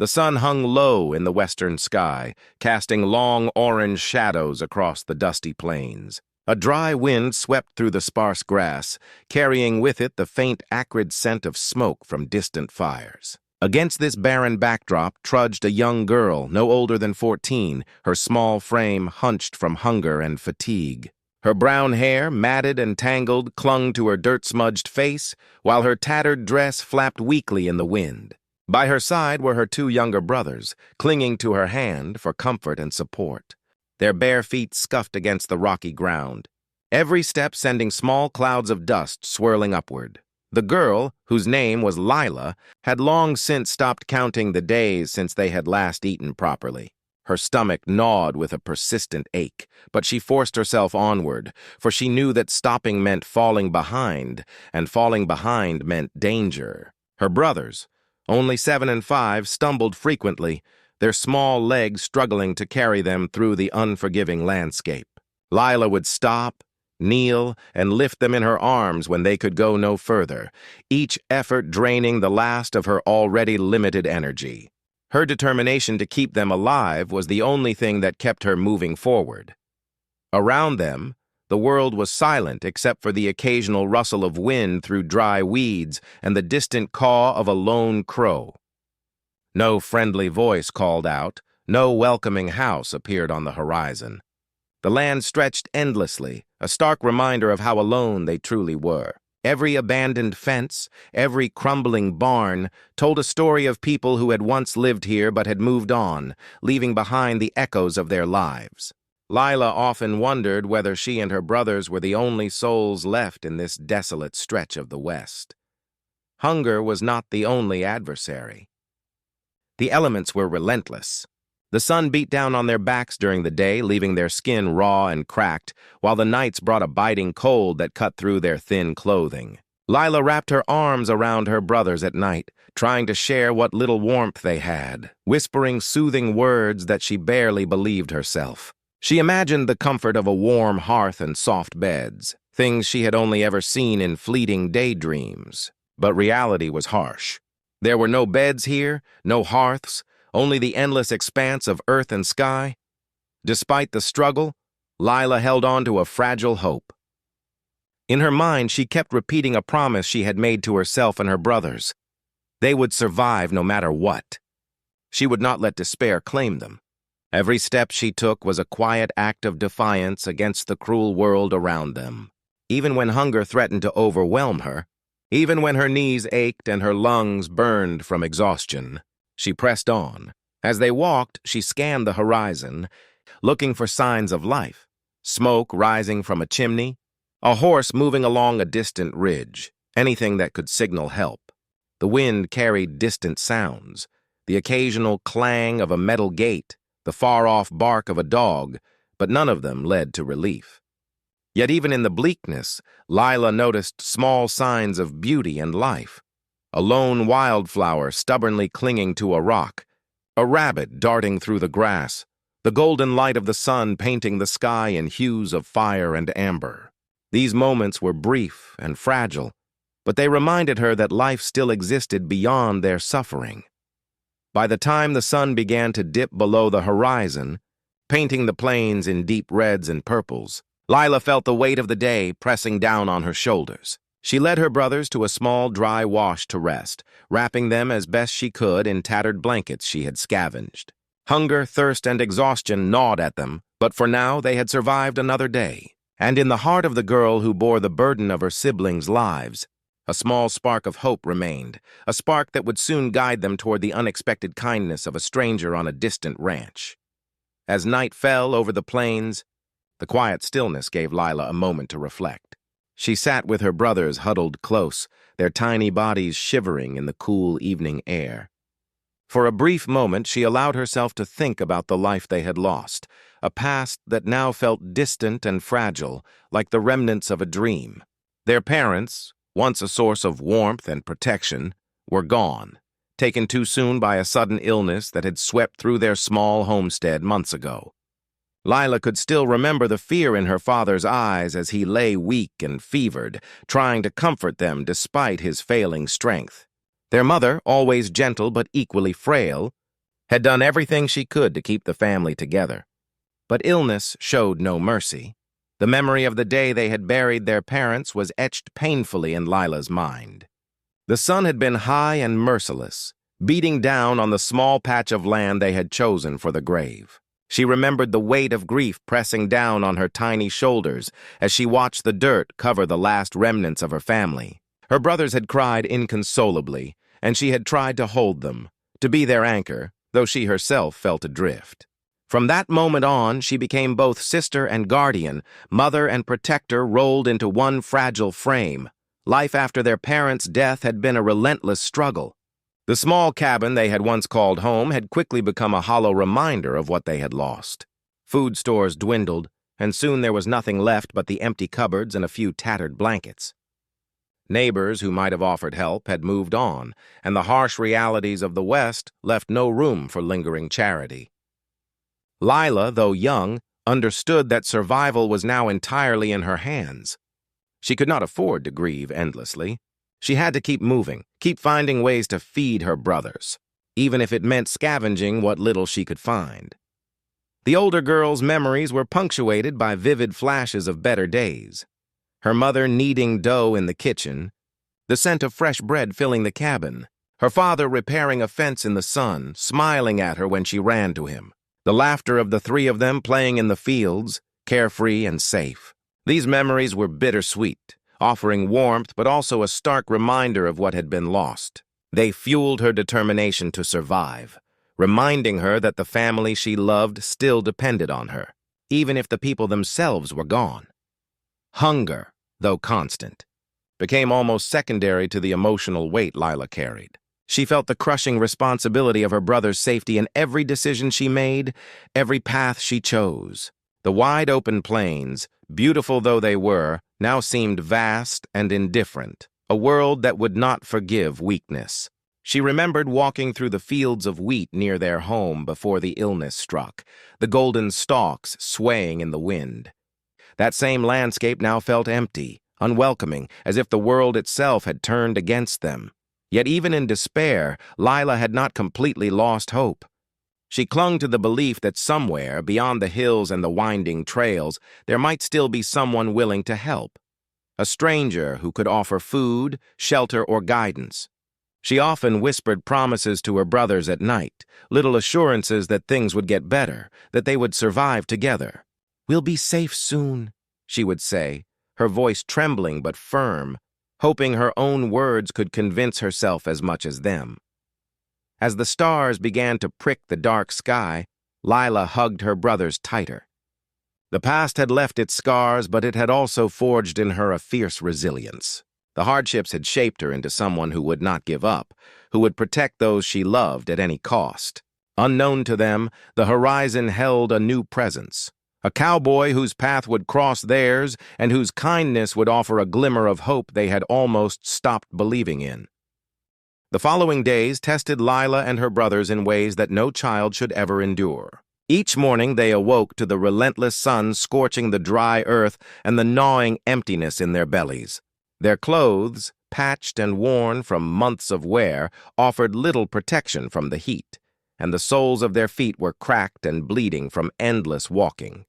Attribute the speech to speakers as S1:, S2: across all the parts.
S1: The sun hung low in the western sky, casting long orange shadows across the dusty plains. A dry wind swept through the sparse grass, carrying with it the faint, acrid scent of smoke from distant fires. Against this barren backdrop trudged a young girl, no older than 14, her small frame hunched from hunger and fatigue. Her brown hair, matted and tangled, clung to her dirt-smudged face, while her tattered dress flapped weakly in the wind. By her side were her 2 younger brothers, clinging to her hand for comfort and support. Their bare feet scuffed against the rocky ground, every step sending small clouds of dust swirling upward. The girl, whose name was Lila, had long since stopped counting the days since they had last eaten properly. Her stomach gnawed with a persistent ache, but she forced herself onward, for she knew that stopping meant falling behind, and falling behind meant danger. Her brothers, only 7 and 5, stumbled frequently, their small legs struggling to carry them through the unforgiving landscape. Lila would stop, kneel, and lift them in her arms when they could go no further, each effort draining the last of her already limited energy. Her determination to keep them alive was the only thing that kept her moving forward. Around them, the world was silent except for the occasional rustle of wind through dry weeds and the distant caw of a lone crow. No friendly voice called out, no welcoming house appeared on the horizon. The land stretched endlessly, a stark reminder of how alone they truly were. Every abandoned fence, every crumbling barn, told a story of people who had once lived here but had moved on, leaving behind the echoes of their lives. Lila often wondered whether she and her brothers were the only souls left in this desolate stretch of the West. Hunger was not the only adversary. The elements were relentless. The sun beat down on their backs during the day, leaving their skin raw and cracked, while the nights brought a biting cold that cut through their thin clothing. Lila wrapped her arms around her brothers at night, trying to share what little warmth they had, whispering soothing words that she barely believed herself. She imagined the comfort of a warm hearth and soft beds, things she had only ever seen in fleeting daydreams. But reality was harsh. There were no beds here, no hearths, only the endless expanse of earth and sky. Despite the struggle, Lila held on to a fragile hope. In her mind, she kept repeating a promise she had made to herself and her brothers. They would survive no matter what. She would not let despair claim them. Every step she took was a quiet act of defiance against the cruel world around them. Even when hunger threatened to overwhelm her, even when her knees ached and her lungs burned from exhaustion, she pressed on. As they walked, she scanned the horizon, looking for signs of life. Smoke rising from a chimney, a horse moving along a distant ridge, anything that could signal help. The wind carried distant sounds, the occasional clang of a metal gate, the far-off bark of a dog, but none of them led to relief. Yet even in the bleakness, Lila noticed small signs of beauty and life. A lone wildflower stubbornly clinging to a rock, a rabbit darting through the grass, the golden light of the sun painting the sky in hues of fire and amber. These moments were brief and fragile, but they reminded her that life still existed beyond their suffering. By the time the sun began to dip below the horizon, painting the plains in deep reds and purples, Lila felt the weight of the day pressing down on her shoulders. She led her brothers to a small, dry wash to rest, wrapping them as best she could in tattered blankets she had scavenged. Hunger, thirst, and exhaustion gnawed at them, but for now they had survived another day. And in the heart of the girl who bore the burden of her siblings' lives, a small spark of hope remained, a spark that would soon guide them toward the unexpected kindness of a stranger on a distant ranch. As night fell over the plains, the quiet stillness gave Lila a moment to reflect. She sat with her brothers huddled close, their tiny bodies shivering in the cool evening air. For a brief moment, she allowed herself to think about the life they had lost, a past that now felt distant and fragile, like the remnants of a dream. Their parents, once a source of warmth and protection, were gone, taken too soon by a sudden illness that had swept through their small homestead months ago. Lila could still remember the fear in her father's eyes as he lay weak and fevered, trying to comfort them despite his failing strength. Their mother, always gentle but equally frail, had done everything she could to keep the family together. But illness showed no mercy. The memory of the day they had buried their parents was etched painfully in Lila's mind. The sun had been high and merciless, beating down on the small patch of land they had chosen for the grave. She remembered the weight of grief pressing down on her tiny shoulders as she watched the dirt cover the last remnants of her family. Her brothers had cried inconsolably, and she had tried to hold them, to be their anchor, though she herself felt adrift. From that moment on, she became both sister and guardian, mother and protector rolled into one fragile frame. Life after their parents' death had been a relentless struggle. The small cabin they had once called home had quickly become a hollow reminder of what they had lost. Food stores dwindled, and soon there was nothing left but the empty cupboards and a few tattered blankets. Neighbors who might have offered help had moved on, and the harsh realities of the West left no room for lingering charity. Lila, though young, understood that survival was now entirely in her hands. She could not afford to grieve endlessly. She had to keep moving, keep finding ways to feed her brothers, even if it meant scavenging what little she could find. The older girl's memories were punctuated by vivid flashes of better days. Her mother kneading dough in the kitchen, the scent of fresh bread filling the cabin, her father repairing a fence in the sun, smiling at her when she ran to him, the laughter of the three of them playing in the fields, carefree and safe. These memories were bittersweet, offering warmth but also a stark reminder of what had been lost. They fueled her determination to survive, reminding her that the family she loved still depended on her, even if the people themselves were gone. Hunger, though constant, became almost secondary to the emotional weight Lila carried. She felt the crushing responsibility of her brother's safety in every decision she made, every path she chose. The wide-open plains, beautiful though they were, now seemed vast and indifferent, a world that would not forgive weakness. She remembered walking through the fields of wheat near their home before the illness struck, the golden stalks swaying in the wind. That same landscape now felt empty, unwelcoming, as if the world itself had turned against them. Yet even in despair, Lila had not completely lost hope. She clung to the belief that somewhere, beyond the hills and the winding trails, there might still be someone willing to help. A stranger who could offer food, shelter, or guidance. She often whispered promises to her brothers at night, little assurances that things would get better, that they would survive together. "We'll be safe soon," she would say, her voice trembling but firm, hoping her own words could convince herself as much as them. As the stars began to prick the dark sky, Lila hugged her brothers tighter. The past had left its scars, but it had also forged in her a fierce resilience. The hardships had shaped her into someone who would not give up, who would protect those she loved at any cost. Unknown to them, the horizon held a new presence, a cowboy whose path would cross theirs and whose kindness would offer a glimmer of hope they had almost stopped believing in. The following days tested Lila and her brothers in ways that no child should ever endure. Each morning they awoke to the relentless sun scorching the dry earth and the gnawing emptiness in their bellies. Their clothes, patched and worn from months of wear, offered little protection from the heat, and the soles of their feet were cracked and bleeding from endless walking.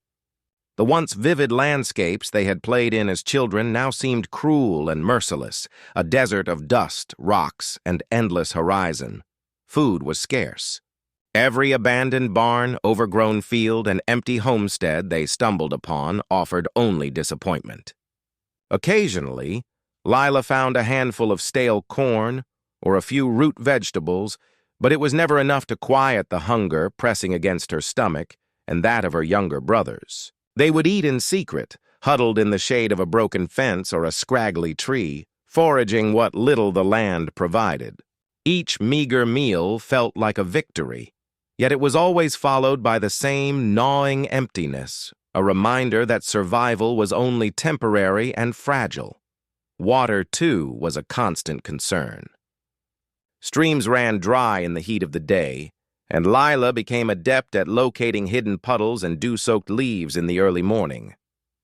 S1: The once vivid landscapes they had played in as children now seemed cruel and merciless, a desert of dust, rocks, and endless horizon. Food was scarce. Every abandoned barn, overgrown field, and empty homestead they stumbled upon offered only disappointment. Occasionally, Lila found a handful of stale corn or a few root vegetables, but it was never enough to quiet the hunger pressing against her stomach and that of her younger brothers. They would eat in secret, huddled in the shade of a broken fence or a scraggly tree, foraging what little the land provided. Each meager meal felt like a victory, yet it was always followed by the same gnawing emptiness, a reminder that survival was only temporary and fragile. Water, too, was a constant concern. Streams ran dry in the heat of the day, and Lila became adept at locating hidden puddles and dew-soaked leaves in the early morning.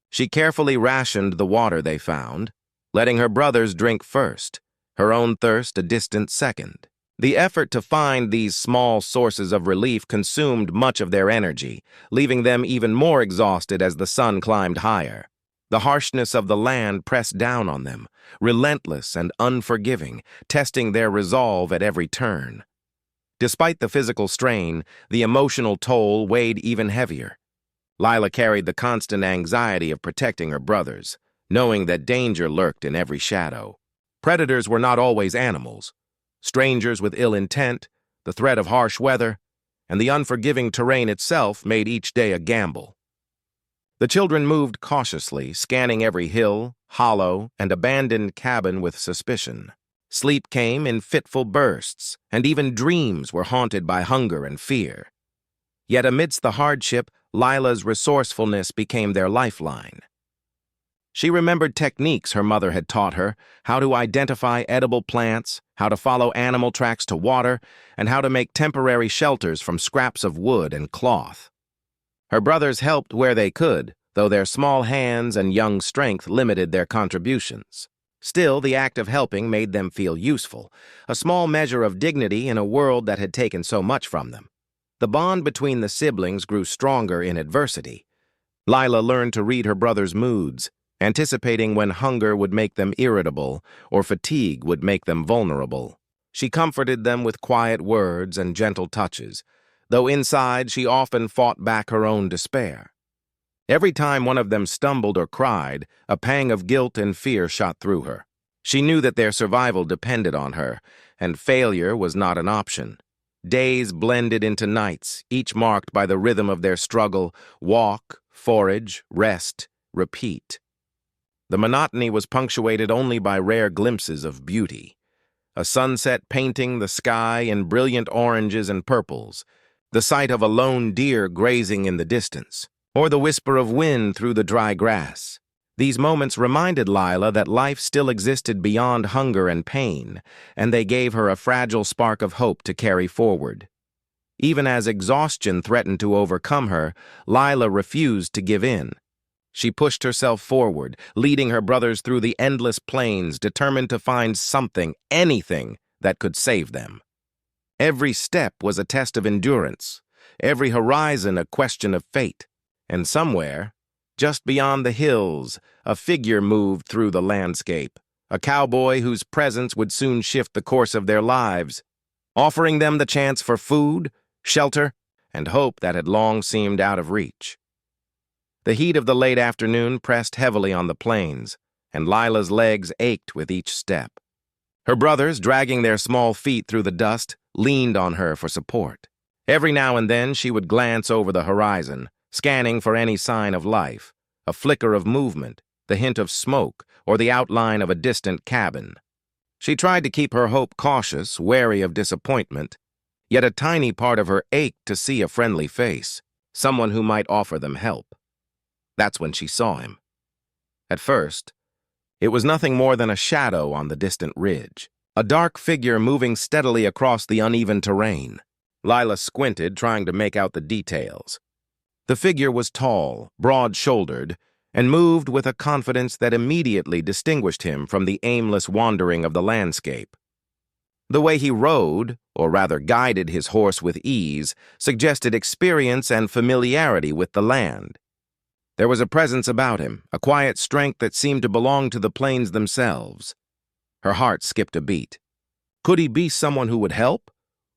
S1: She carefully rationed the water they found, letting her brothers drink first, her own thirst a distant second. The effort to find these small sources of relief consumed much of their energy, leaving them even more exhausted as the sun climbed higher. The harshness of the land pressed down on them, relentless and unforgiving, testing their resolve at every turn. Despite the physical strain, the emotional toll weighed even heavier. Lila carried the constant anxiety of protecting her brothers, knowing that danger lurked in every shadow. Predators were not always animals. Strangers with ill intent, the threat of harsh weather, and the unforgiving terrain itself made each day a gamble. The children moved cautiously, scanning every hill, hollow, and abandoned cabin with suspicion. Sleep came in fitful bursts, and even dreams were haunted by hunger and fear. Yet amidst the hardship, Lila's resourcefulness became their lifeline. She remembered techniques her mother had taught her, how to identify edible plants, how to follow animal tracks to water, and how to make temporary shelters from scraps of wood and cloth. Her brothers helped where they could, though their small hands and young strength limited their contributions. Still, the act of helping made them feel useful, a small measure of dignity in a world that had taken so much from them. The bond between the siblings grew stronger in adversity. Lila learned to read her brothers' moods, anticipating when hunger would make them irritable or fatigue would make them vulnerable. She comforted them with quiet words and gentle touches, though inside she often fought back her own despair. Every time one of them stumbled or cried, a pang of guilt and fear shot through her. She knew that their survival depended on her, and failure was not an option. Days blended into nights, each marked by the rhythm of their struggle: walk, forage, rest, repeat. The monotony was punctuated only by rare glimpses of beauty. A sunset painting the sky in brilliant oranges and purples, the sight of a lone deer grazing in the distance, or the whisper of wind through the dry grass. These moments reminded Lila that life still existed beyond hunger and pain, and they gave her a fragile spark of hope to carry forward. Even as exhaustion threatened to overcome her, Lila refused to give in. She pushed herself forward, leading her brothers through the endless plains, determined to find something, anything, that could save them. Every step was a test of endurance, every horizon a question of fate, and somewhere, just beyond the hills, a figure moved through the landscape, a cowboy whose presence would soon shift the course of their lives, offering them the chance for food, shelter, and hope that had long seemed out of reach. The heat of the late afternoon pressed heavily on the plains, and Lila's legs ached with each step. Her brothers, dragging their small feet through the dust, leaned on her for support. Every now and then she would glance over the horizon, scanning for any sign of life, a flicker of movement, the hint of smoke, or the outline of a distant cabin. She tried to keep her hope cautious, wary of disappointment, yet a tiny part of her ached to see a friendly face, someone who might offer them help. That's when she saw him. At first, it was nothing more than a shadow on the distant ridge, a dark figure moving steadily across the uneven terrain. Lila squinted, trying to make out the details. The figure was tall, broad-shouldered, and moved with a confidence that immediately distinguished him from the aimless wandering of the landscape. The way he rode, or rather guided his horse with ease, suggested experience and familiarity with the land. There was a presence about him, a quiet strength that seemed to belong to the plains themselves. Her heart skipped a beat. Could he be someone who would help?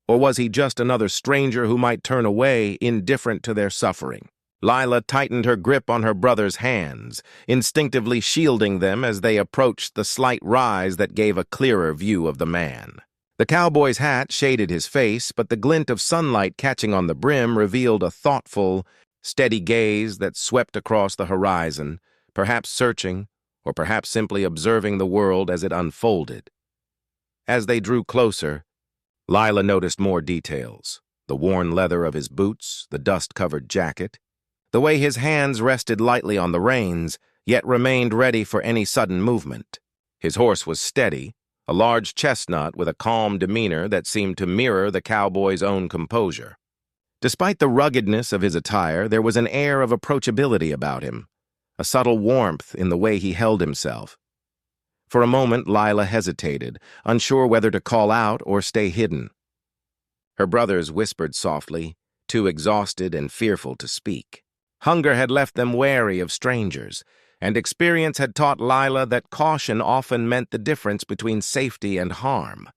S1: Or was he just another stranger who might turn away, indifferent to their suffering? Lila tightened her grip on her brother's hands, instinctively shielding them as they approached the slight rise that gave a clearer view of the man. The cowboy's hat shaded his face, but the glint of sunlight catching on the brim revealed a thoughtful, steady gaze that swept across the horizon, perhaps searching, or perhaps simply observing the world as it unfolded. As they drew closer, Lila noticed more details: the worn leather of his boots, the dust-covered jacket, the way his hands rested lightly on the reins, yet remained ready for any sudden movement. His horse was steady, a large chestnut with a calm demeanor that seemed to mirror the cowboy's own composure. Despite the ruggedness of his attire, there was an air of approachability about him, a subtle warmth in the way he held himself. For a moment, Lila hesitated, unsure whether to call out or stay hidden. Her brothers whispered softly, too exhausted and fearful to speak. Hunger had left them wary of strangers, and experience had taught Lila that caution often meant the difference between safety and harm.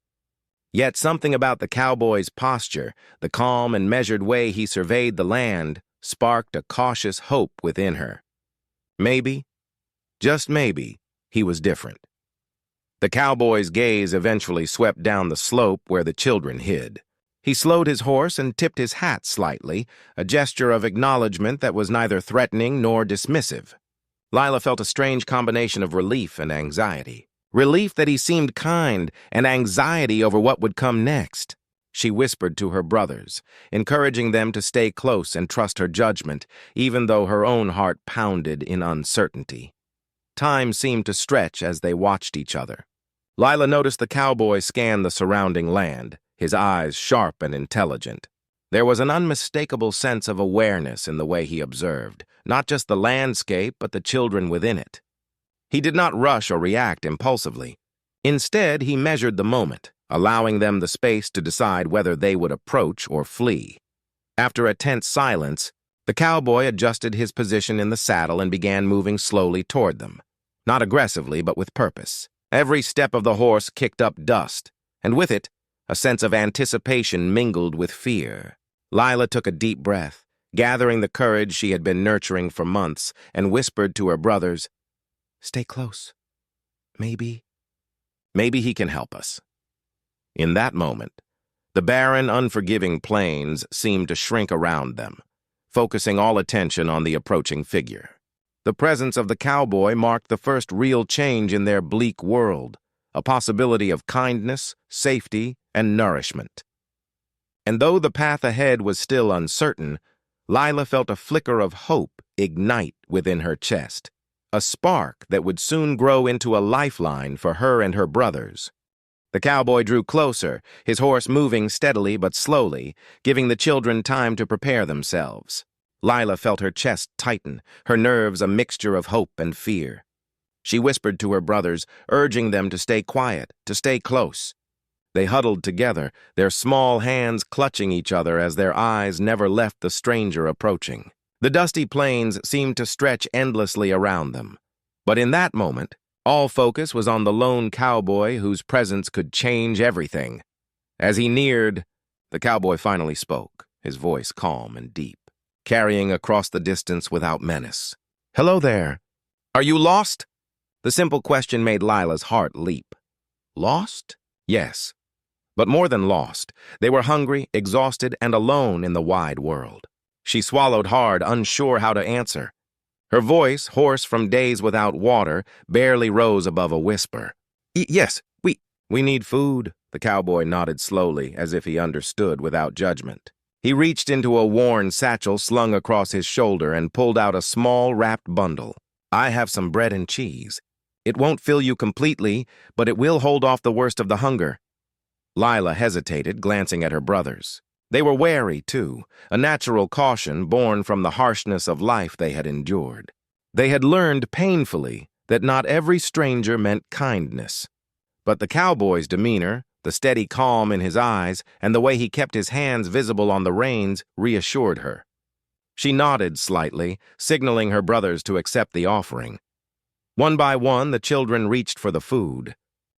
S1: Yet something about the cowboy's posture, the calm and measured way he surveyed the land, sparked a cautious hope within her. Maybe, just maybe, he was different. The cowboy's gaze eventually swept down the slope where the children hid. He slowed his horse and tipped his hat slightly, a gesture of acknowledgement that was neither threatening nor dismissive. Lila felt a strange combination of relief and anxiety. Relief that he seemed kind, and anxiety over what would come next. She whispered to her brothers, encouraging them to stay close and trust her judgment, even though her own heart pounded in uncertainty. Time seemed to stretch as they watched each other. Lila noticed the cowboy scan the surrounding land, his eyes sharp and intelligent. There was an unmistakable sense of awareness in the way he observed, not just the landscape, but the children within it. He did not rush or react impulsively. Instead, he measured the moment, allowing them the space to decide whether they would approach or flee. After a tense silence, the cowboy adjusted his position in the saddle and began moving slowly toward them. Not aggressively, but with purpose. Every step of the horse kicked up dust, and with it, a sense of anticipation mingled with fear. Lila took a deep breath, gathering the courage she had been nurturing for months, and whispered to her brothers, "Stay close. Maybe he can help us." In that moment, the barren, unforgiving plains seemed to shrink around them, focusing all attention on the approaching figure. The presence of the cowboy marked the first real change in their bleak world, a possibility of kindness, safety, and nourishment. And though the path ahead was still uncertain, Lila felt a flicker of hope ignite within her chest, a spark that would soon grow into a lifeline for her and her brothers. The cowboy drew closer, his horse moving steadily but slowly, giving the children time to prepare themselves. Lila felt her chest tighten, her nerves a mixture of hope and fear. She whispered to her brothers, urging them to stay quiet, to stay close. They huddled together, their small hands clutching each other as their eyes never left the stranger approaching. The dusty plains seemed to stretch endlessly around them. But in that moment, all focus was on the lone cowboy whose presence could change everything. As he neared, the cowboy finally spoke, his voice calm and deep, carrying across the distance without menace. "Hello there. Are you lost?" The simple question made Lila's heart leap. Lost? Yes. But more than lost, they were hungry, exhausted, and alone in the wide world. She swallowed hard, unsure how to answer. Her voice, hoarse from days without water, barely rose above a whisper. Yes, we need food," the cowboy nodded slowly, as if he understood without judgment. He reached into a worn satchel slung across his shoulder and pulled out a small, wrapped bundle. "I have some bread and cheese. It won't fill you completely, but it will hold off the worst of the hunger." Lila hesitated, glancing at her brothers. They were wary, too, a natural caution born from the harshness of life they had endured. They had learned painfully that not every stranger meant kindness. But the cowboy's demeanor, the steady calm in his eyes, and the way he kept his hands visible on the reins reassured her. She nodded slightly, signaling her brothers to accept the offering. One by one, the children reached for the food.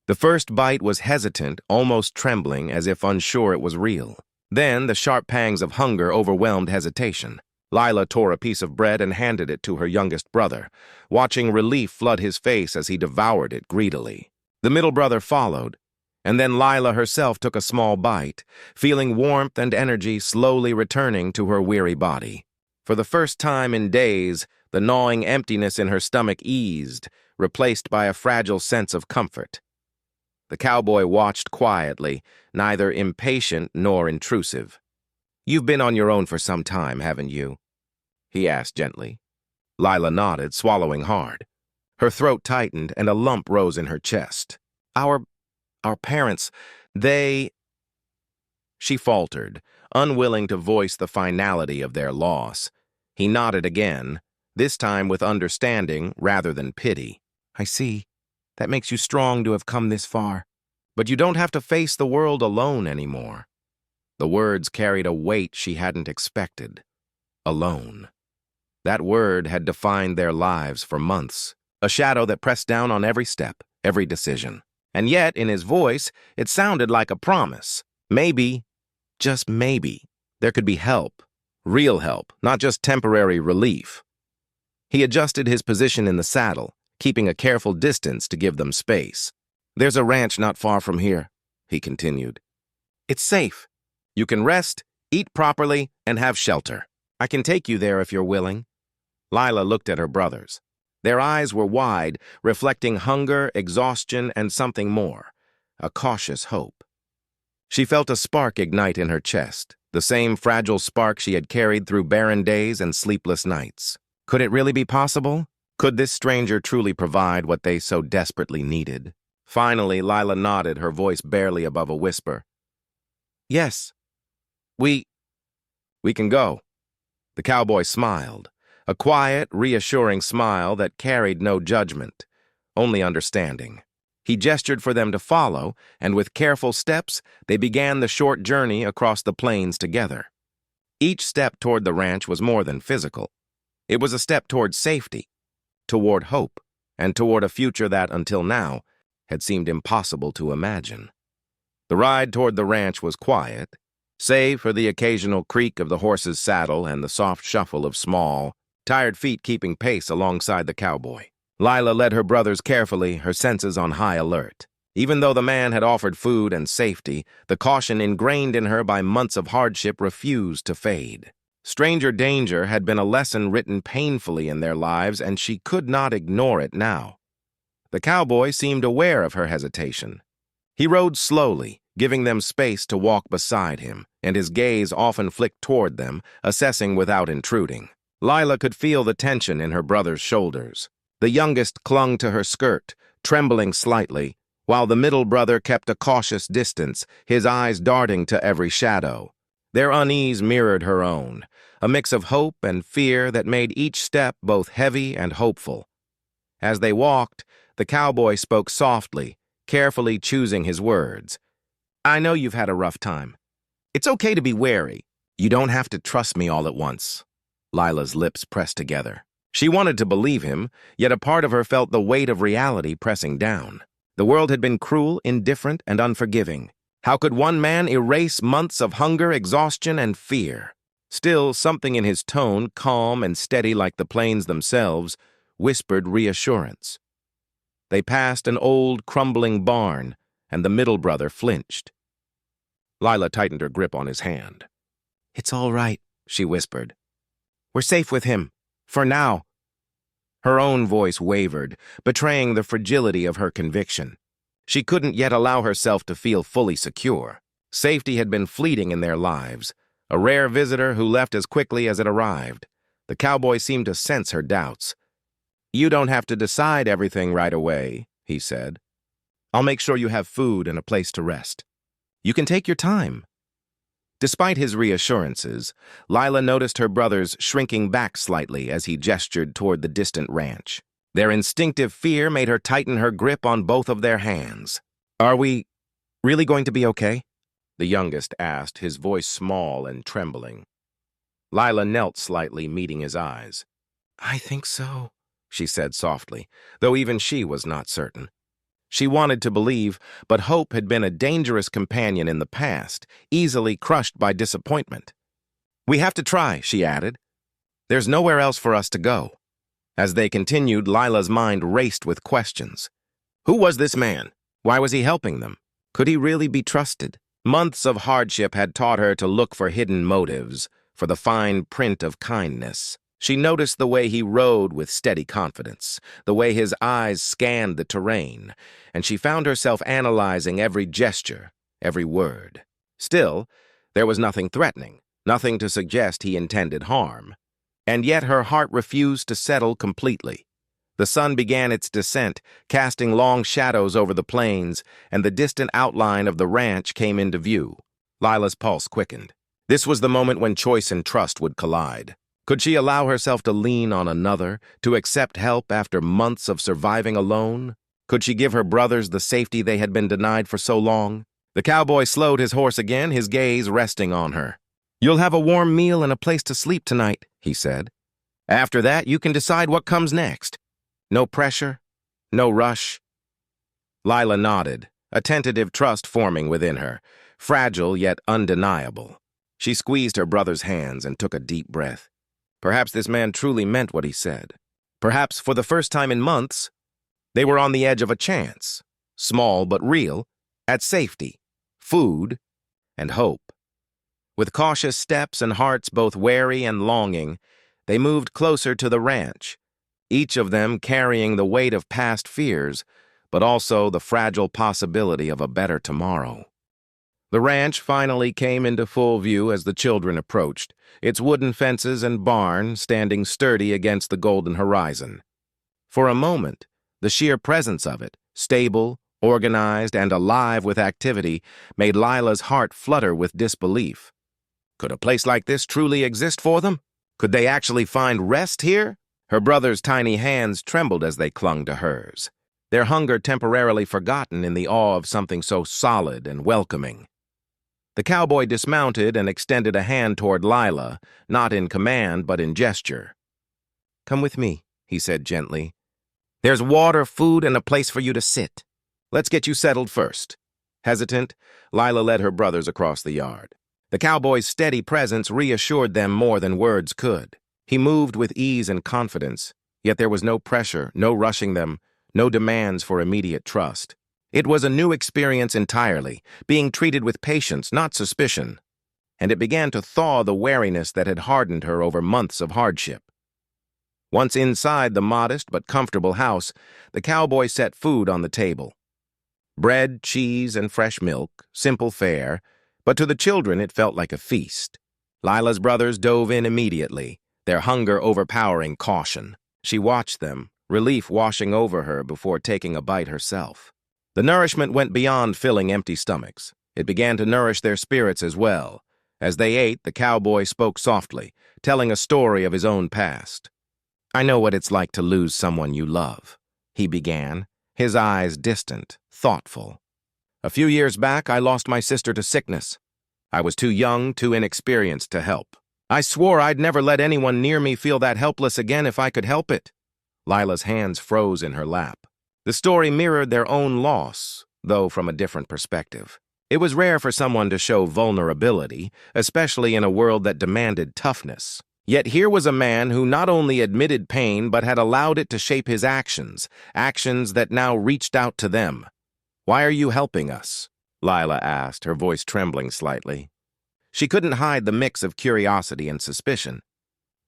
S1: The first bite was hesitant, almost trembling, as if unsure it was real. Then the sharp pangs of hunger overwhelmed hesitation. Lila tore a piece of bread and handed it to her youngest brother, watching relief flood his face as he devoured it greedily. The middle brother followed, and then Lila herself took a small bite, feeling warmth and energy slowly returning to her weary body. For the first time in days, the gnawing emptiness in her stomach eased, replaced by a fragile sense of comfort. The cowboy watched quietly, neither impatient nor intrusive. "You've been on your own for some time, haven't you?" he asked gently. Lila nodded, swallowing hard. Her throat tightened and a lump rose in her chest. Our parents, they..." She faltered, unwilling to voice the finality of their loss. He nodded again, this time with understanding rather than pity. "I see. That makes you strong to have come this far. But you don't have to face the world alone anymore." The words carried a weight she hadn't expected. Alone. That word had defined their lives for months, a shadow that pressed down on every step, every decision. And yet, in his voice, it sounded like a promise. Maybe, just maybe, there could be help. Real help, not just temporary relief. He adjusted his position in the saddle, keeping a careful distance to give them space. "There's a ranch not far from here," he continued. "It's safe. You can rest, eat properly, and have shelter. I can take you there if you're willing." Lila looked at her brothers. Their eyes were wide, reflecting hunger, exhaustion, and something more, a cautious hope. She felt a spark ignite in her chest, the same fragile spark she had carried through barren days and sleepless nights. Could it really be possible? Could this stranger truly provide what they so desperately needed? Finally, Lila nodded, her voice barely above a whisper. "Yes, we can go." The cowboy smiled, a quiet, reassuring smile that carried no judgment, only understanding. He gestured for them to follow, and with careful steps, they began the short journey across the plains together. Each step toward the ranch was more than physical. It was a step toward safety, toward hope, and toward a future that, until now, had seemed impossible to imagine. The ride toward the ranch was quiet, save for the occasional creak of the horse's saddle and the soft shuffle of small, tired feet keeping pace alongside the cowboy. Lila led her brothers carefully, her senses on high alert. Even though the man had offered food and safety, the caution ingrained in her by months of hardship refused to fade. Stranger danger had been a lesson written painfully in their lives, and she could not ignore it now. The cowboy seemed aware of her hesitation. He rode slowly, giving them space to walk beside him, and his gaze often flicked toward them, assessing without intruding. Lila could feel the tension in her brother's shoulders. The youngest clung to her skirt, trembling slightly, while the middle brother kept a cautious distance, his eyes darting to every shadow. Their unease mirrored her own, a mix of hope and fear that made each step both heavy and hopeful. As they walked, the cowboy spoke softly, carefully choosing his words. "I know you've had a rough time. It's okay to be wary. You don't have to trust me all at once." Lila's lips pressed together. She wanted to believe him, yet a part of her felt the weight of reality pressing down. The world had been cruel, indifferent, and unforgiving. How could one man erase months of hunger, exhaustion, and fear? Still, something in his tone, calm and steady like the plains themselves, whispered reassurance. They passed an old, crumbling barn, and the middle brother flinched. Lila tightened her grip on his hand. "It's all right," she whispered. "We're safe with him. For now." Her own voice wavered, betraying the fragility of her conviction. She couldn't yet allow herself to feel fully secure. Safety had been fleeting in their lives, a rare visitor who left as quickly as it arrived. The cowboy seemed to sense her doubts. "You don't have to decide everything right away," he said. "I'll make sure you have food and a place to rest. You can take your time." Despite his reassurances, Lila noticed her brothers shrinking back slightly as he gestured toward the distant ranch. Their instinctive fear made her tighten her grip on both of their hands. "Are we really going to be okay?" the youngest asked, his voice small and trembling. Lila knelt slightly, meeting his eyes. "I think so," she said softly, though even she was not certain. She wanted to believe, but hope had been a dangerous companion in the past, easily crushed by disappointment. "We have to try," she added. "There's nowhere else for us to go." As they continued, Lila's mind raced with questions. Who was this man? Why was he helping them? Could he really be trusted? Months of hardship had taught her to look for hidden motives, for the fine print of kindness. She noticed the way he rode with steady confidence, the way his eyes scanned the terrain, and she found herself analyzing every gesture, every word. Still, there was nothing threatening, nothing to suggest he intended harm. And yet her heart refused to settle completely. The sun began its descent, casting long shadows over the plains, and the distant outline of the ranch came into view. Lila's pulse quickened. This was the moment when choice and trust would collide. Could she allow herself to lean on another, to accept help after months of surviving alone? Could she give her brothers the safety they had been denied for so long? The cowboy slowed his horse again, his gaze resting on her. "You'll have a warm meal and a place to sleep tonight," he said. "After that, you can decide what comes next. No pressure, no rush." Lila nodded, a tentative trust forming within her, fragile yet undeniable. She squeezed her brother's hands and took a deep breath. Perhaps this man truly meant what he said. Perhaps for the first time in months, they were on the edge of a chance, small but real, at safety, food, and hope. With cautious steps and hearts both wary and longing, they moved closer to the ranch, each of them carrying the weight of past fears, but also the fragile possibility of a better tomorrow. The ranch finally came into full view as the children approached, its wooden fences and barn standing sturdy against the golden horizon. For a moment, the sheer presence of it, stable, organized, and alive with activity, made Lila's heart flutter with disbelief. Could a place like this truly exist for them? Could they actually find rest here? Her brother's tiny hands trembled as they clung to hers, their hunger temporarily forgotten in the awe of something so solid and welcoming. The cowboy dismounted and extended a hand toward Lila, not in command but in gesture. "Come with me," he said gently. "There's water, food, and a place for you to sit. Let's get you settled first." Hesitant, Lila led her brothers across the yard. The cowboy's steady presence reassured them more than words could. He moved with ease and confidence, yet there was no pressure, no rushing them, no demands for immediate trust. It was a new experience entirely, being treated with patience, not suspicion, and it began to thaw the wariness that had hardened her over months of hardship. Once inside the modest but comfortable house, the cowboy set food on the table. Bread, cheese, and fresh milk, simple fare, but to the children it felt like a feast. Lila's brothers dove in immediately, their hunger overpowering caution. She watched them, relief washing over her before taking a bite herself. The nourishment went beyond filling empty stomachs. It began to nourish their spirits as well. As they ate, the cowboy spoke softly, telling a story of his own past. "I know what it's like to lose someone you love," he began, his eyes distant, thoughtful. "A few years back, I lost my sister to sickness. I was too young, too inexperienced to help. I swore I'd never let anyone near me feel that helpless again if I could help it." Lila's hands froze in her lap. The story mirrored their own loss, though from a different perspective. It was rare for someone to show vulnerability, especially in a world that demanded toughness. Yet here was a man who not only admitted pain but had allowed it to shape his actions, actions that now reached out to them. "Why are you helping us?" Lila asked, her voice trembling slightly. She couldn't hide the mix of curiosity and suspicion.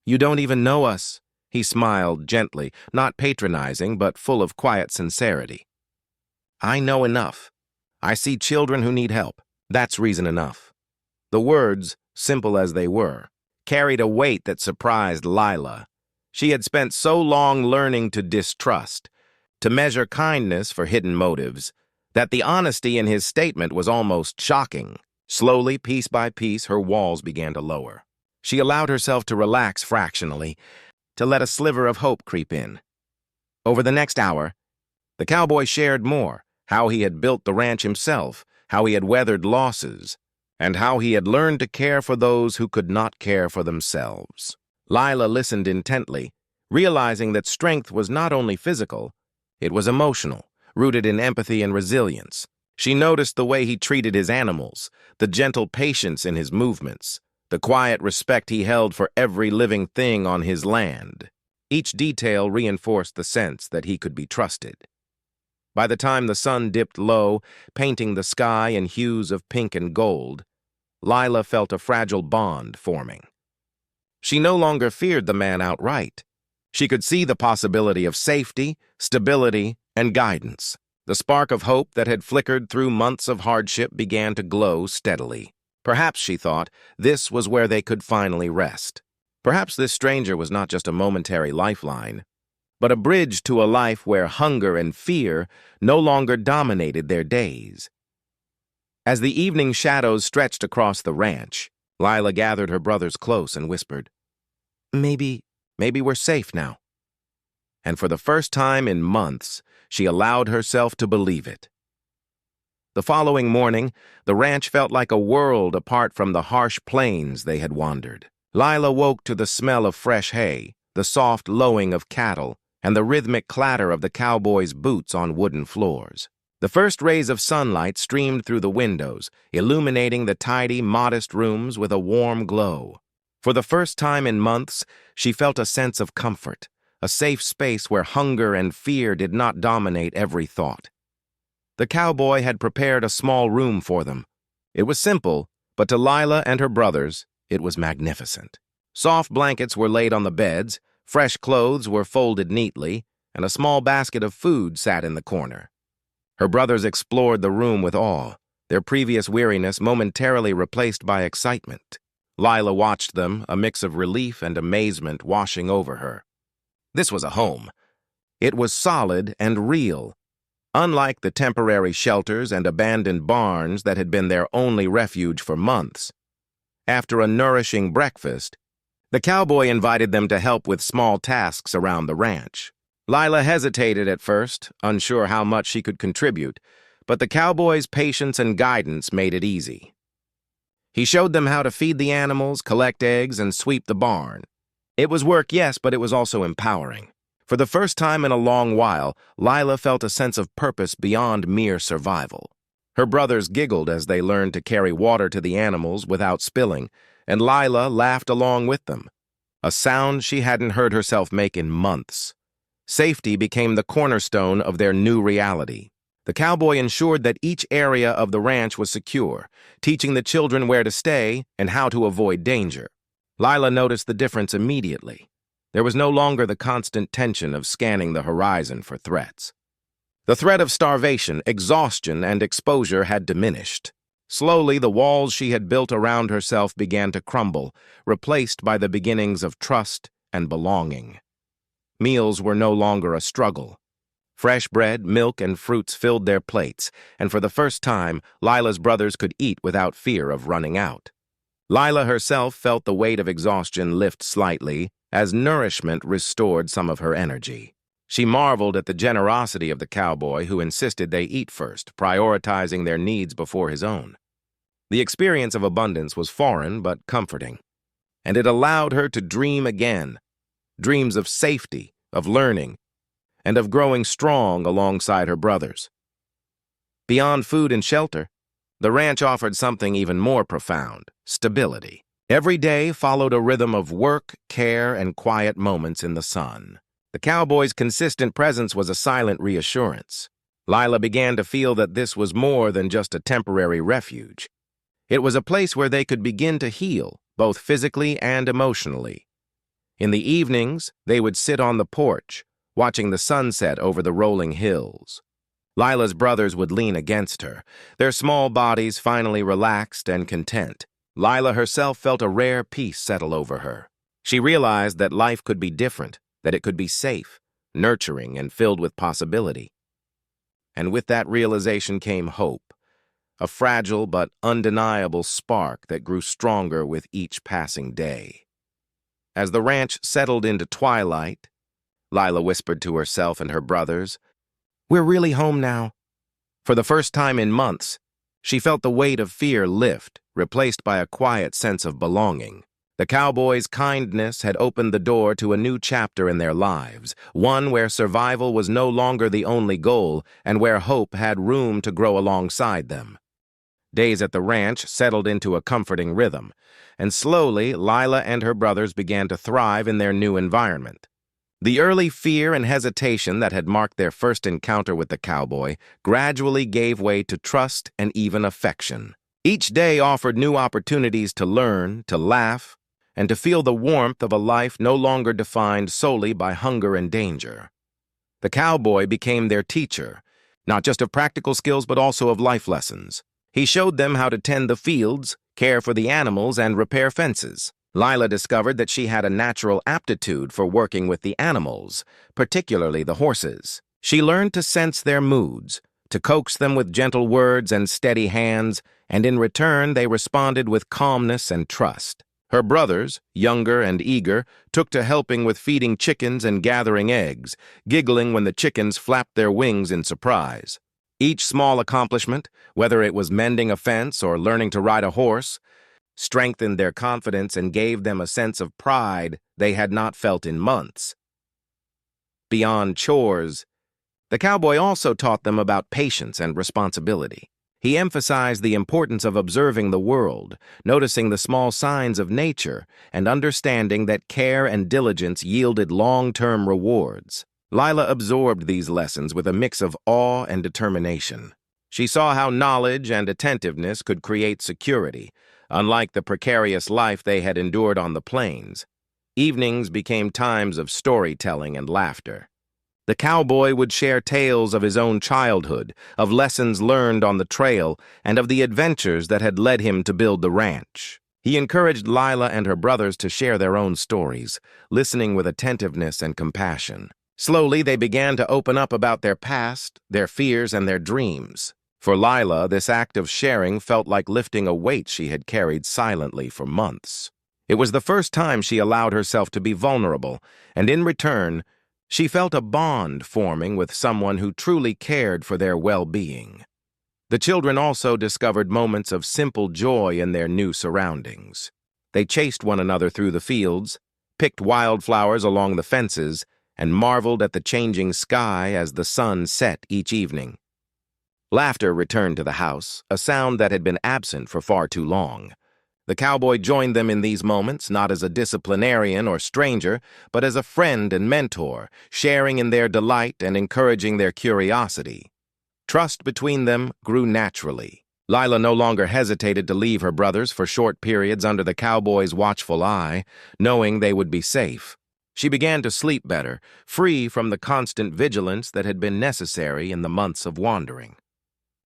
S1: "You don't even know us." He smiled gently, not patronizing, but full of quiet sincerity. "I know enough. I see children who need help. That's reason enough." The words, simple as they were, carried a weight that surprised Lila. She had spent so long learning to distrust, to measure kindness for hidden motives, that the honesty in his statement was almost shocking. Slowly, piece by piece, her walls began to lower. She allowed herself to relax fractionally, to let a sliver of hope creep in. Over the next hour, the cowboy shared more, how he had built the ranch himself, how he had weathered losses, and how he had learned to care for those who could not care for themselves. Lila listened intently, realizing that strength was not only physical, it was emotional, rooted in empathy and resilience. She noticed the way he treated his animals, the gentle patience in his movements, the quiet respect he held for every living thing on his land. Each detail reinforced the sense that he could be trusted. By the time the sun dipped low, painting the sky in hues of pink and gold, Lila felt a fragile bond forming. She no longer feared the man outright. She could see the possibility of safety, stability, and guidance. The spark of hope that had flickered through months of hardship began to glow steadily. Perhaps, she thought, this was where they could finally rest. Perhaps this stranger was not just a momentary lifeline, but a bridge to a life where hunger and fear no longer dominated their days. As the evening shadows stretched across the ranch, Lila gathered her brothers close and whispered, Maybe we're safe now." And for the first time in months, she allowed herself to believe it. The following morning, the ranch felt like a world apart from the harsh plains they had wandered. Lila woke to the smell of fresh hay, the soft lowing of cattle, and the rhythmic clatter of the cowboys' boots on wooden floors. The first rays of sunlight streamed through the windows, illuminating the tidy, modest rooms with a warm glow. For the first time in months, she felt a sense of comfort, a safe space where hunger and fear did not dominate every thought. The cowboy had prepared a small room for them. It was simple, but to Lila and her brothers, it was magnificent. Soft blankets were laid on the beds, fresh clothes were folded neatly, and a small basket of food sat in the corner. Her brothers explored the room with awe, their previous weariness momentarily replaced by excitement. Lila watched them, a mix of relief and amazement washing over her. This was a home. It was solid and real, unlike the temporary shelters and abandoned barns that had been their only refuge for months. After a nourishing breakfast, the cowboy invited them to help with small tasks around the ranch. Lila hesitated at first, unsure how much she could contribute, but the cowboy's patience and guidance made it easy. He showed them how to feed the animals, collect eggs, and sweep the barn. It was work, yes, but it was also empowering. For the first time in a long while, Lila felt a sense of purpose beyond mere survival. Her brothers giggled as they learned to carry water to the animals without spilling, and Lila laughed along with them, a sound she hadn't heard herself make in months. Safety became the cornerstone of their new reality. The cowboy ensured that each area of the ranch was secure, teaching the children where to stay and how to avoid danger. Lila noticed the difference immediately. There was no longer the constant tension of scanning the horizon for threats. The threat of starvation, exhaustion, and exposure had diminished. Slowly, the walls she had built around herself began to crumble, replaced by the beginnings of trust and belonging. Meals were no longer a struggle. Fresh bread, milk, and fruits filled their plates, and for the first time, Lila's brothers could eat without fear of running out. Lila herself felt the weight of exhaustion lift slightly as nourishment restored some of her energy. She marveled at the generosity of the cowboy who insisted they eat first, prioritizing their needs before his own. The experience of abundance was foreign but comforting, and it allowed her to dream again, dreams of safety, of learning, and of growing strong alongside her brothers. Beyond food and shelter, the ranch offered something even more profound: stability. Every day followed a rhythm of work, care, and quiet moments in the sun. The cowboy's consistent presence was a silent reassurance. Lila began to feel that this was more than just a temporary refuge. It was a place where they could begin to heal, both physically and emotionally. In the evenings, they would sit on the porch, watching the sunset over the rolling hills. Lila's brothers would lean against her, their small bodies finally relaxed and content. Lila herself felt a rare peace settle over her. She realized that life could be different, that it could be safe, nurturing, and filled with possibility. And with that realization came hope, a fragile but undeniable spark that grew stronger with each passing day. As the ranch settled into twilight, Lila whispered to herself and her brothers, "We're really home now." For the first time in months, she felt the weight of fear lift, replaced by a quiet sense of belonging. The cowboy's kindness had opened the door to a new chapter in their lives, one where survival was no longer the only goal and where hope had room to grow alongside them. Days at the ranch settled into a comforting rhythm, and slowly Lila and her brothers began to thrive in their new environment. The early fear and hesitation that had marked their first encounter with the cowboy gradually gave way to trust and even affection. Each day offered new opportunities to learn, to laugh, and to feel the warmth of a life no longer defined solely by hunger and danger. The cowboy became their teacher, not just of practical skills but also of life lessons. He showed them how to tend the fields, care for the animals, and repair fences. Lila discovered that she had a natural aptitude for working with the animals, particularly the horses. She learned to sense their moods, to coax them with gentle words and steady hands, and in return they responded with calmness and trust. Her brothers, younger and eager, took to helping with feeding chickens and gathering eggs, giggling when the chickens flapped their wings in surprise. Each small accomplishment, whether it was mending a fence or learning to ride a horse, strengthened their confidence and gave them a sense of pride they had not felt in months. Beyond chores, the cowboy also taught them about patience and responsibility. He emphasized the importance of observing the world, noticing the small signs of nature, and understanding that care and diligence yielded long-term rewards. Lila absorbed these lessons with a mix of awe and determination. She saw how knowledge and attentiveness could create security, unlike the precarious life they had endured on the plains. Evenings became times of storytelling and laughter. The cowboy would share tales of his own childhood, of lessons learned on the trail, and of the adventures that had led him to build the ranch. He encouraged Lila and her brothers to share their own stories, listening with attentiveness and compassion. Slowly, they began to open up about their past, their fears, and their dreams. For Lila, this act of sharing felt like lifting a weight she had carried silently for months. It was the first time she allowed herself to be vulnerable, and in return, she felt a bond forming with someone who truly cared for their well-being. The children also discovered moments of simple joy in their new surroundings. They chased one another through the fields, picked wildflowers along the fences, and marveled at the changing sky as the sun set each evening. Laughter returned to the house, a sound that had been absent for far too long. The cowboy joined them in these moments, not as a disciplinarian or stranger, but as a friend and mentor, sharing in their delight and encouraging their curiosity. Trust between them grew naturally. Lila no longer hesitated to leave her brothers for short periods under the cowboy's watchful eye, knowing they would be safe. She began to sleep better, free from the constant vigilance that had been necessary in the months of wandering.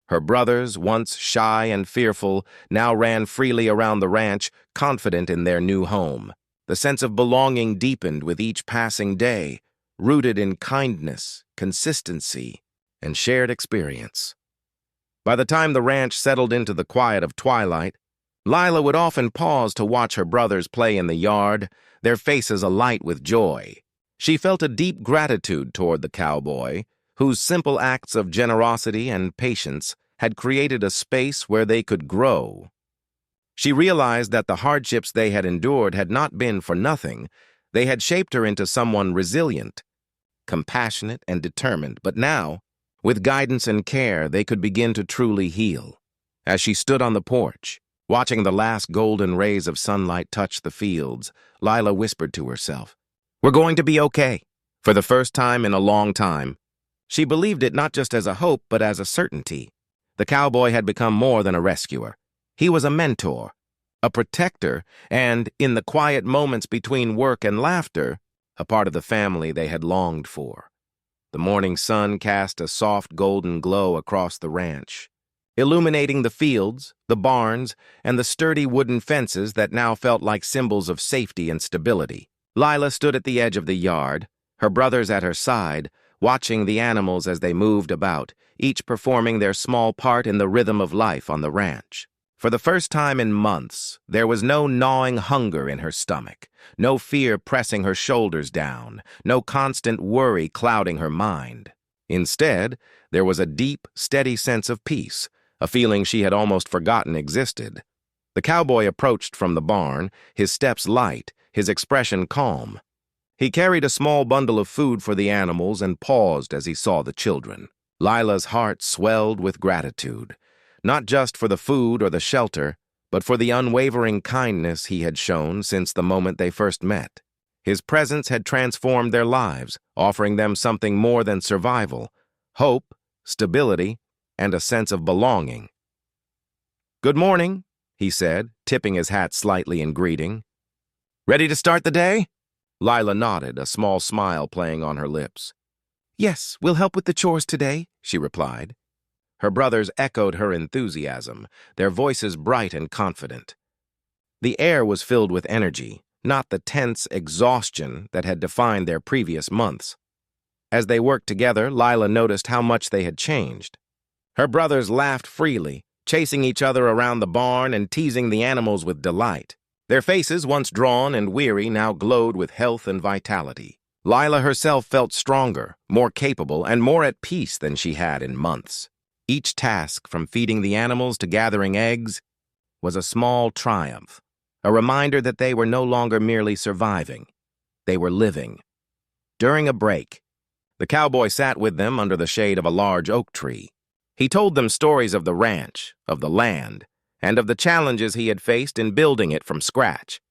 S1: Her brothers, once shy and fearful, now ran freely around the ranch, confident in their new home. The sense of belonging deepened with each passing day, rooted in kindness, consistency, and shared experience. By the time the ranch settled into the quiet of twilight, Lila would often pause to watch her brothers play in the yard, their faces alight with joy. She felt a deep gratitude toward the cowboy, whose simple acts of generosity and patience had created a space where they could grow. She realized that the hardships they had endured had not been for nothing. They had shaped her into someone resilient, compassionate, and determined. But now, with guidance and care, they could begin to truly heal. As she stood on the porch, watching the last golden rays of sunlight touch the fields, Lila whispered to herself, "We're going to be okay." For the first time in a long time, she believed it not just as a hope, but as a certainty. The cowboy had become more than a rescuer. He was a mentor, a protector, and, in the quiet moments between work and laughter, a part of the family they had longed for. The morning sun cast a soft golden glow across the ranch, illuminating the fields, the barns, and the sturdy wooden fences that now felt like symbols of safety and stability. Lila stood at the edge of the yard, her brothers at her side, watching the animals as they moved about, each performing their small part in the rhythm of life on the ranch. For the first time in months, there was no gnawing hunger in her stomach, no fear pressing her shoulders down, no constant worry clouding her mind. Instead, there was a deep, steady sense of peace, a feeling she had almost forgotten existed. The cowboy approached from the barn, his steps light, his expression calm. He carried a small bundle of food for the animals and paused as he saw the children. Lila's heart swelled with gratitude, not just for the food or the shelter, but for the unwavering kindness he had shown since the moment they first met. His presence had transformed their lives, offering them something more than survival, hope, stability, and a sense of belonging. "Good morning," he said, tipping his hat slightly in greeting. "Ready to start the day?" Lila nodded, a small smile playing on her lips. "Yes, we'll help with the chores today," she replied. Her brothers echoed her enthusiasm, their voices bright and confident. The air was filled with energy, not the tense exhaustion that had defined their previous months. As they worked together, Lila noticed how much they had changed. Her brothers laughed freely, chasing each other around the barn and teasing the animals with delight. Their faces, once drawn and weary, now glowed with health and vitality. Lila herself felt stronger, more capable, and more at peace than she had in months. Each task, from feeding the animals to gathering eggs, was a small triumph, a reminder that they were no longer merely surviving. They were living. During a break, the cowboy sat with them under the shade of a large oak tree. He told them stories of the ranch, of the land, and of the challenges he had faced in building it from scratch.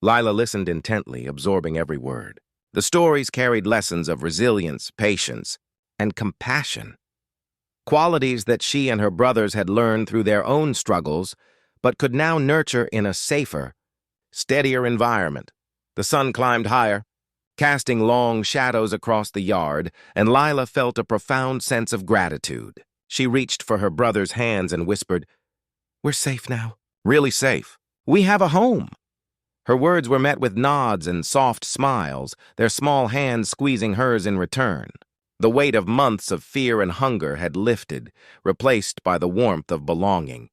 S1: Lila listened intently, absorbing every word. The stories carried lessons of resilience, patience, and compassion, qualities that she and her brothers had learned through their own struggles, but could now nurture in a safer, steadier environment. The sun climbed higher, casting long shadows across the yard, and Lila felt a profound sense of gratitude. She reached for her brother's hands and whispered, "We're safe now. Really safe. We have a home." Her words were met with nods and soft smiles, their small hands squeezing hers in return. The weight of months of fear and hunger had lifted, replaced by the warmth of belonging.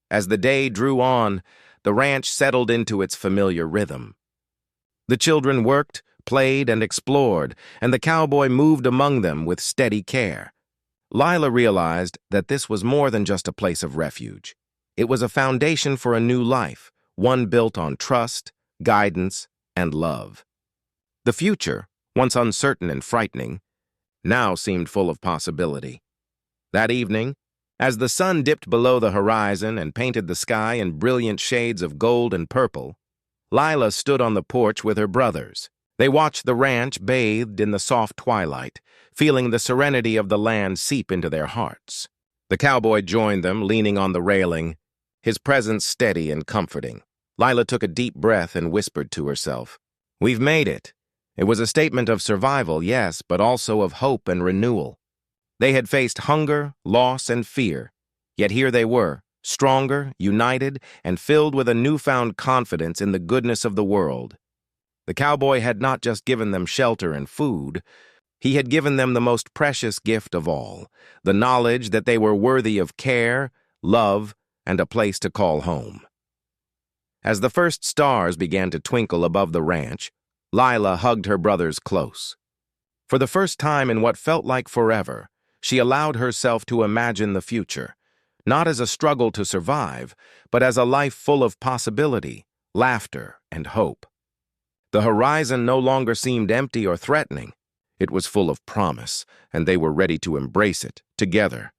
S1: As the day drew on, the ranch settled into its familiar rhythm. The children worked, played, and explored, and the cowboy moved among them with steady care. Lila realized that this was more than just a place of refuge. It was a foundation for a new life, one built on trust, guidance, and love. The future, once uncertain and frightening, now seemed full of possibility. That evening, as the sun dipped below the horizon and painted the sky in brilliant shades of gold and purple, Lila stood on the porch with her brothers. They watched the ranch bathed in the soft twilight, feeling the serenity of the land seep into their hearts. The cowboy joined them, leaning on the railing, his presence steady and comforting. Lila took a deep breath and whispered to herself, "We've made it." It was a statement of survival, yes, but also of hope and renewal. They had faced hunger, loss, and fear, yet here they were, stronger, united, and filled with a newfound confidence in the goodness of the world. The cowboy had not just given them shelter and food, he had given them the most precious gift of all, the knowledge that they were worthy of care, love, and a place to call home. As the first stars began to twinkle above the ranch, Lila hugged her brothers close. For the first time in what felt like forever, she allowed herself to imagine the future, not as a struggle to survive, but as a life full of possibility, laughter, and hope. The horizon no longer seemed empty or threatening. It was full of promise, and they were ready to embrace it, together.